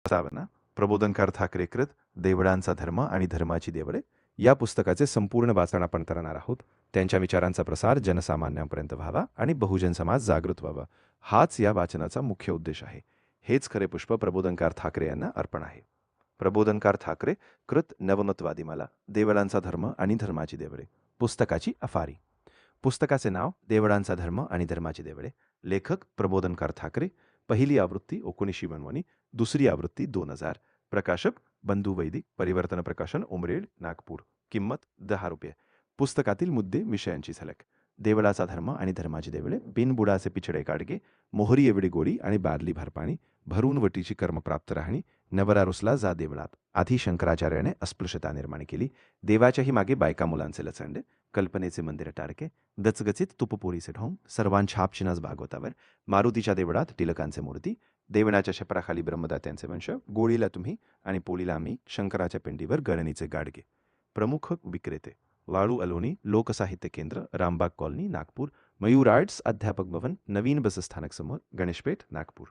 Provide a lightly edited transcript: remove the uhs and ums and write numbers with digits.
सावना प्रबोधनकार ठाकरे कृत देवळांचा धर्म आणि धर्माची देवळे या पुस्तकाचे संपूर्ण वाचन आपण करणार आहोत. त्यांच्या विचारांचा प्रसार जनसामान्यांपर्यंत व्हावा आणि बहुजन समाज जागृत व्हावा, हाच या वाचनाचा मुख्य उद्देश आहे. हेच खरे पुष्प प्रबोधनकार ठाकरे यांना अर्पण आहे. प्रबोधनकार ठाकरे कृत नवमतवादी मला देवळांचा धर्म आणि धर्माची देवळे पुस्तकाची अफारी. पुस्तकाचे नाव देवळांचा धर्म आणि धर्माची देवळे. लेखक प्रबोधनकार ठाकरे. पहिली आवृत्ती 1992, दुसरी आवृत्ती 2000. प्रकाशक बंधू वैदिक, परिवर्तन प्रकाशन, उमरेड, नागपूर. किंमत ₹10. पुस्तकातील मुद्दे, विषयांची झलक. देवळाचा धर्म आणि धर्माची देवळे. बिनबुडाचे पिछडे काडगे, मोहरी एवढी गोडी आणि बादली भरपाणी, भरून वटीची कर्म प्राप्त राहणी, नवरा रुसला जा देवळात. आधी शंकराचार्याने अस्पृश्यता निर्माण केली. देवाच्याही मागे बायका मुलांचे लचंडे, कल्पनेचे मंदिर टारके, दचगचित तुपपोरीचे ढोंग, सर्वांच्या हापचिनास भागवतावर, मारुतीच्या देवळात टिळकांचे मूर्ती, देवणाच्या छपराखाली ब्रह्मदात्यांचे वंश, गोळीला तुम्ही आणि पोळीला आम्ही, शंकराच्या पिंडीवर गळणीचे गाडगे. प्रमुख विक्रेते लाळू अलोनी, लोकसाहित्य केंद्र, रामबाग कॉलनी, नागपूर. मयूर आर्ट्स, अध्यापक भवन, नवीन बसस्थानक समोर, गणेशपेठ, नागपूर.